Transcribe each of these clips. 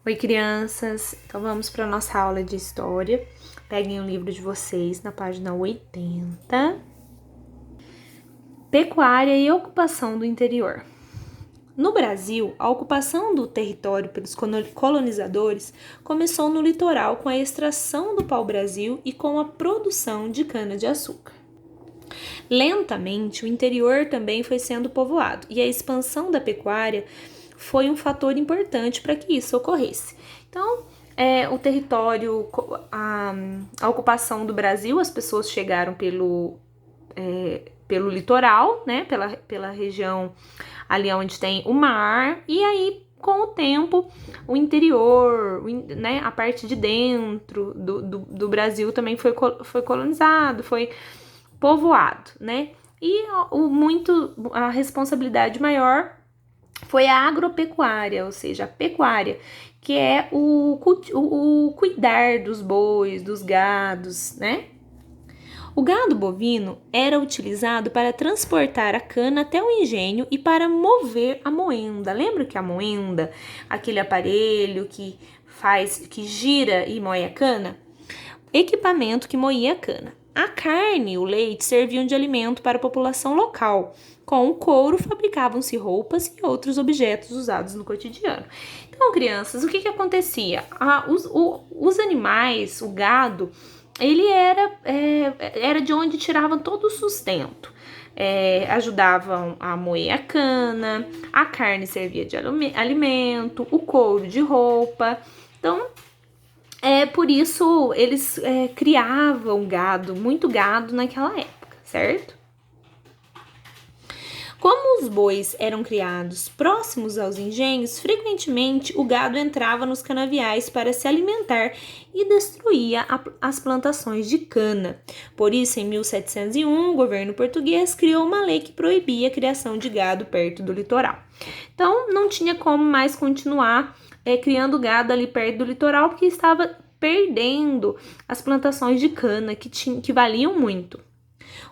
Oi, crianças! Então vamos para a nossa aula de história. Peguem o livro de vocês na página 80. Pecuária e ocupação do interior. No Brasil, a ocupação do território pelos colonizadores começou no litoral com a extração do pau-brasil e com a produção de cana-de-açúcar. Lentamente, o interior também foi sendo povoado e a expansão da pecuária foi um fator importante para que isso ocorresse. Então, o território, a ocupação do Brasil, as pessoas chegaram pelo litoral, né, pela região ali onde tem o mar, e aí, com o tempo, o interior, né, a parte de dentro do Brasil também foi colonizado, foi povoado, né, e a responsabilidade maior foi a agropecuária, ou seja, a pecuária, que é o cuidar dos bois, dos gados, né? O gado bovino era utilizado para transportar a cana até o engenho e para mover a moenda. Lembra que a moenda, aquele aparelho que gira e moe a cana? Equipamento que moía a cana. A carne e o leite serviam de alimento para a população local. Com o couro fabricavam-se roupas e outros objetos usados no cotidiano. Então, crianças, o que acontecia? Os animais, o gado, ele era de onde tiravam todo o sustento. Ajudavam a moer a cana, a carne servia de alimento, o couro de roupa. Então, por isso eles criavam gado, muito gado naquela época, certo? Como os bois eram criados próximos aos engenhos, frequentemente o gado entrava nos canaviais para se alimentar e destruía as plantações de cana. Por isso, em 1701, o governo português criou uma lei que proibia a criação de gado perto do litoral. Então, não tinha como mais continuar criando gado ali perto do litoral, porque estava perdendo as plantações de cana que valiam muito.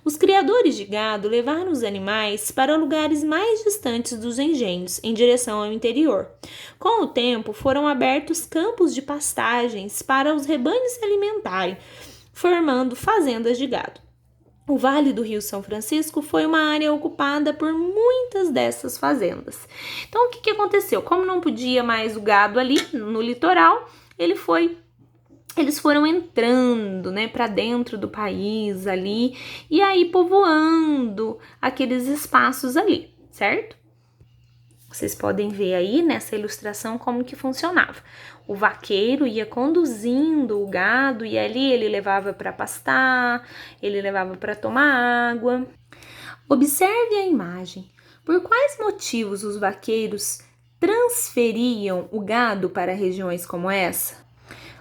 Os criadores de gado levaram os animais para lugares mais distantes dos engenhos, em direção ao interior. Com o tempo, foram abertos campos de pastagens para os rebanhos se alimentarem, formando fazendas de gado. O Vale do Rio São Francisco foi uma área ocupada por muitas dessas fazendas. Então, o que aconteceu? Como não podia mais o gado ali no litoral, eles foram entrando, né, para dentro do país ali e aí povoando aqueles espaços ali, certo? Vocês podem ver aí nessa ilustração como que funcionava. O vaqueiro ia conduzindo o gado e ali ele levava para pastar, ele levava para tomar água. Observe a imagem. Por quais motivos os vaqueiros transferiam o gado para regiões como essa?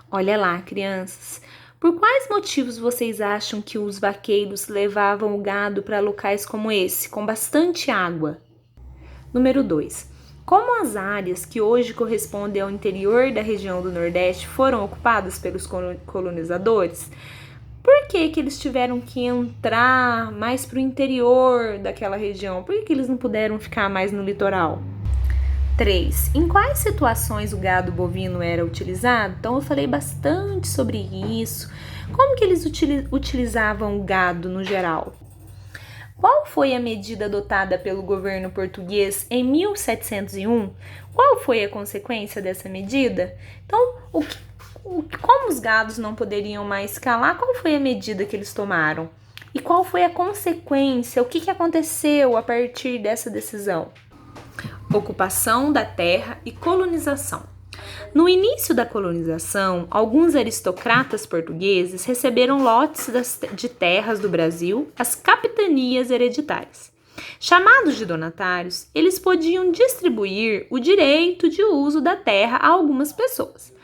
Olha lá, crianças. Por quais motivos vocês acham que os vaqueiros levavam o gado para locais como esse, com bastante água? Número 2. Como as áreas que hoje correspondem ao interior da região do Nordeste foram ocupadas pelos colonizadores, por que eles tiveram que entrar mais para o interior daquela região? Por que eles não puderam ficar mais no litoral? 3. Em quais situações o gado bovino era utilizado? Então, eu falei bastante sobre isso. Como que eles utilizavam o gado no geral? Qual foi a medida adotada pelo governo português em 1701? Qual foi a consequência dessa medida? Então, como os gados não poderiam mais escalar, qual foi a medida que eles tomaram? E qual foi a consequência? O que aconteceu a partir dessa decisão? Ocupação da terra e colonização. No início da colonização, alguns aristocratas portugueses receberam lotes de terras do Brasil, as capitanias hereditárias. Chamados de donatários, eles podiam distribuir o direito de uso da terra a algumas pessoas.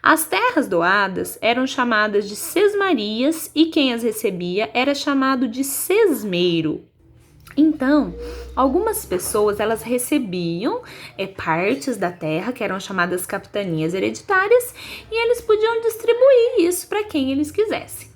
As terras doadas eram chamadas de sesmarias e quem as recebia era chamado de sesmeiro. Então, algumas pessoas elas recebiam partes da terra, que eram chamadas capitanias hereditárias, e eles podiam distribuir isso para quem eles quisessem.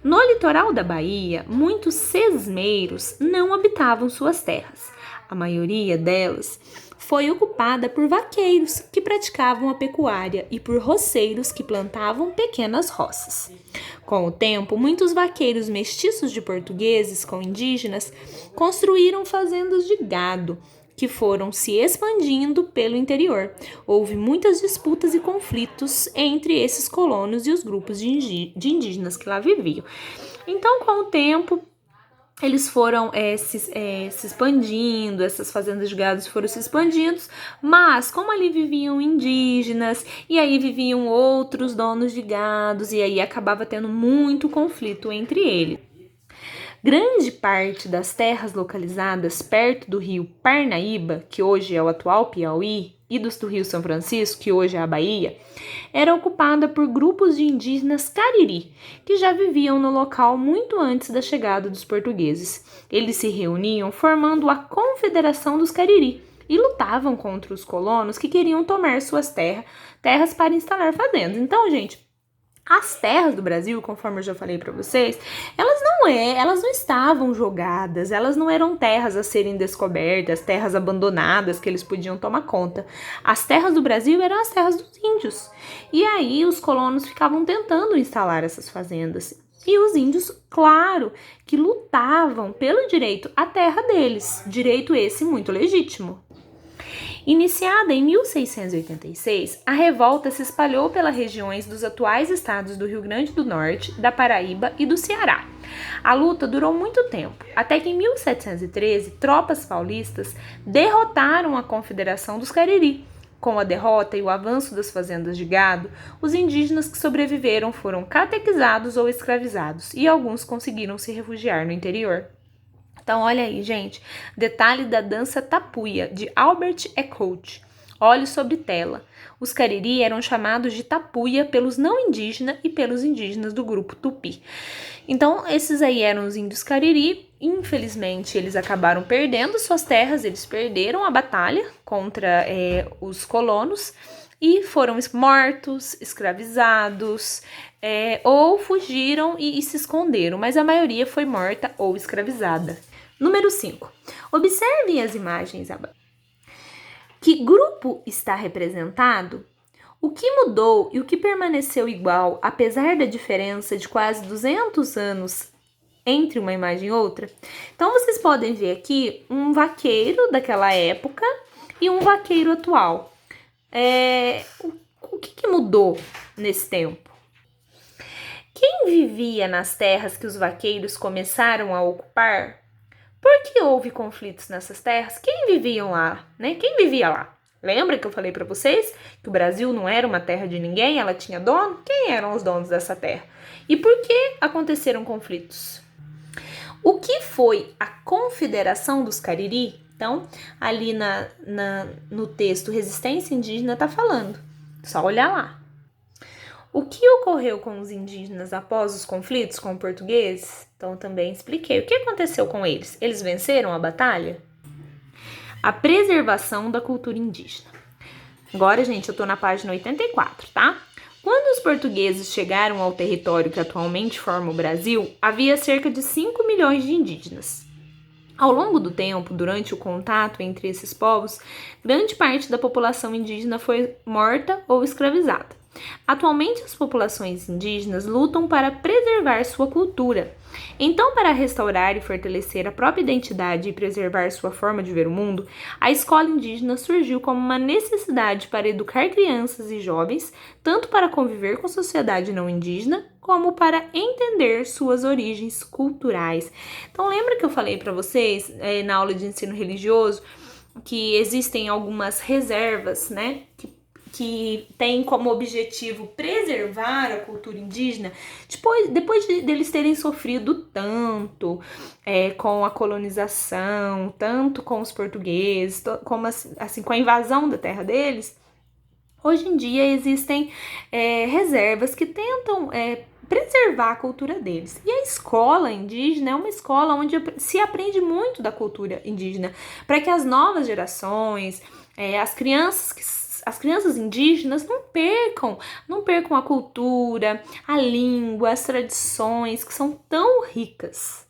No litoral da Bahia, muitos sesmeiros não habitavam suas terras. A maioria delas foi ocupada por vaqueiros que praticavam a pecuária e por roceiros que plantavam pequenas roças. Com o tempo, muitos vaqueiros mestiços de portugueses com indígenas construíram fazendas de gado, que foram se expandindo pelo interior. Houve muitas disputas e conflitos entre esses colonos e os grupos de indígenas que lá viviam. Então, com o tempo, eles foram se expandindo, essas fazendas de gado foram se expandindo, mas como ali viviam indígenas, e aí viviam outros donos de gados, e aí acabava tendo muito conflito entre eles. Grande parte das terras localizadas perto do rio Parnaíba, que hoje é o atual Piauí, e do rio São Francisco, que hoje é a Bahia, era ocupada por grupos de indígenas Cariri, que já viviam no local muito antes da chegada dos portugueses. Eles se reuniam formando a Confederação dos Cariri e lutavam contra os colonos que queriam tomar suas terras para instalar fazendas. Então, gente, as terras do Brasil, conforme eu já falei para vocês, elas não estavam jogadas, elas não eram terras a serem descobertas, terras abandonadas que eles podiam tomar conta. As terras do Brasil eram as terras dos índios. E aí os colonos ficavam tentando instalar essas fazendas. E os índios, claro, que lutavam pelo direito à terra deles, direito esse muito legítimo. Iniciada em 1686, a revolta se espalhou pelas regiões dos atuais estados do Rio Grande do Norte, da Paraíba e do Ceará. A luta durou muito tempo, até que em 1713, tropas paulistas derrotaram a Confederação dos Cariri. Com a derrota e o avanço das fazendas de gado, os indígenas que sobreviveram foram catequizados ou escravizados, e alguns conseguiram se refugiar no interior. Então, olha aí, gente, detalhe da dança tapuia, de Albert Eckhout. Olhe sobre tela. Os Cariri eram chamados de tapuia pelos não indígenas e pelos indígenas do grupo Tupi. Então, esses aí eram os índios Cariri. Infelizmente, eles acabaram perdendo suas terras, eles perderam a batalha contra os colonos e foram mortos, escravizados, ou fugiram e se esconderam, mas a maioria foi morta ou escravizada. Número 5. Observem as imagens abaixo. Que grupo está representado? O que mudou e o que permaneceu igual, apesar da diferença de quase 200 anos entre uma imagem e outra? Então, vocês podem ver aqui um vaqueiro daquela época e um vaqueiro atual. O que mudou nesse tempo? Quem vivia nas terras que os vaqueiros começaram a ocupar? Por que houve conflitos nessas terras? Quem viviam lá, né? Quem vivia lá? Lembra que eu falei para vocês que o Brasil não era uma terra de ninguém, ela tinha dono? Quem eram os donos dessa terra? E por que aconteceram conflitos? O que foi a Confederação dos Cariri? Então, ali no texto Resistência Indígena tá falando. Só olhar lá. O que ocorreu com os indígenas após os conflitos com os portugueses? Então, também expliquei. O que aconteceu com eles? Eles venceram a batalha? A preservação da cultura indígena. Agora, gente, eu tô na página 84, tá? Quando os portugueses chegaram ao território que atualmente forma o Brasil, havia cerca de 5 milhões de indígenas. Ao longo do tempo, durante o contato entre esses povos, grande parte da população indígena foi morta ou escravizada. Atualmente, as populações indígenas lutam para preservar sua cultura. Então, para restaurar e fortalecer a própria identidade e preservar sua forma de ver o mundo, a escola indígena surgiu como uma necessidade para educar crianças e jovens, tanto para conviver com a sociedade não indígena, como para entender suas origens culturais. Então, lembra que eu falei para vocês, na aula de ensino religioso, que existem algumas reservas, né, que tem como objetivo preservar a cultura indígena, depois deles terem sofrido tanto com a colonização, tanto com os portugueses, como assim, com a invasão da terra deles. Hoje em dia existem reservas que tentam preservar a cultura deles. E a escola indígena é uma escola onde se aprende muito da cultura indígena, para que as novas gerações, as crianças indígenas não percam a cultura, a língua, as tradições que são tão ricas.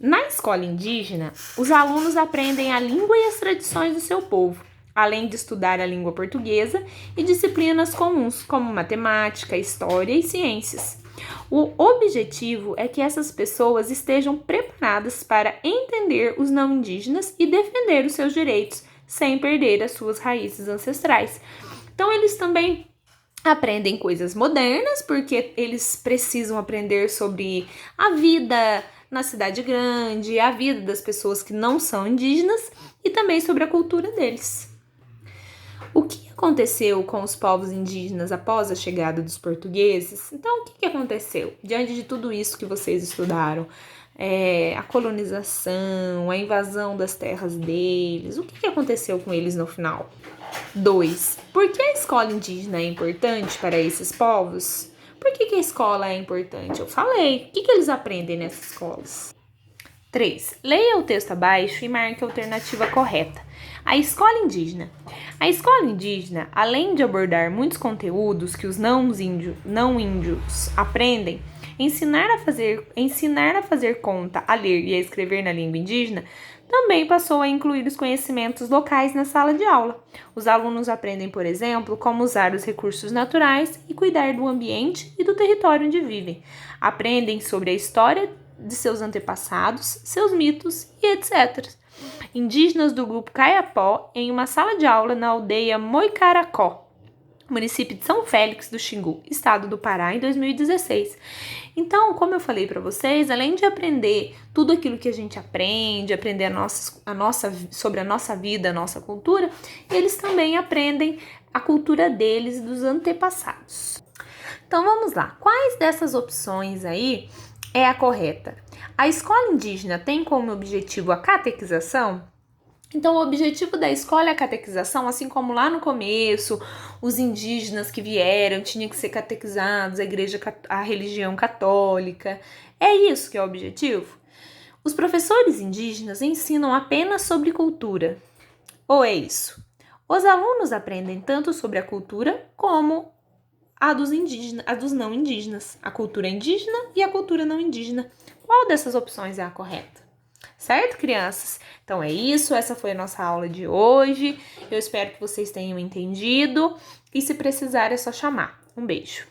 Na escola indígena, os alunos aprendem a língua e as tradições do seu povo, além de estudar a língua portuguesa e disciplinas comuns, como matemática, história e ciências. O objetivo é que essas pessoas estejam preparadas para entender os não indígenas e defender os seus direitos, sem perder as suas raízes ancestrais. Então, eles também aprendem coisas modernas, porque eles precisam aprender sobre a vida na cidade grande, a vida das pessoas que não são indígenas e também sobre a cultura deles. O que aconteceu com os povos indígenas após a chegada dos portugueses? Então, o que aconteceu? Diante de tudo isso que vocês estudaram, a colonização, a invasão das terras deles, o que aconteceu com eles no final? 2. Por que a escola indígena é importante para esses povos? Por que a escola é importante? Eu falei. O que eles aprendem nessas escolas? 3. Leia o texto abaixo e marque a alternativa correta. A escola indígena. A escola indígena, além de abordar muitos conteúdos que os não índios aprendem, ensinar a fazer conta, a ler e a escrever na língua indígena, também passou a incluir os conhecimentos locais na sala de aula. Os alunos aprendem, por exemplo, como usar os recursos naturais e cuidar do ambiente e do território onde vivem. Aprendem sobre a história de seus antepassados, seus mitos e etc. Indígenas do grupo Caiapó em uma sala de aula na aldeia Moicaracó, município de São Félix do Xingu, estado do Pará, em 2016. Então, como eu falei para vocês, além de aprender tudo aquilo que a gente aprende, aprender sobre a nossa vida, a nossa cultura, eles também aprendem a cultura deles e dos antepassados. Então, vamos lá. Quais dessas opções aí é a correta? A escola indígena tem como objetivo a catequização? Então, o objetivo da escola é a catequização, assim como lá no começo, os indígenas que vieram tinham que ser catequizados, a religião católica. É isso que é o objetivo? Os professores indígenas ensinam apenas sobre cultura. Ou é isso? Os alunos aprendem tanto sobre a cultura como a dos não indígenas. A cultura indígena e a cultura não indígena. Qual dessas opções é a correta? Certo, crianças? Então é isso, essa foi a nossa aula de hoje. Eu espero que vocês tenham entendido e se precisar é só chamar. Um beijo.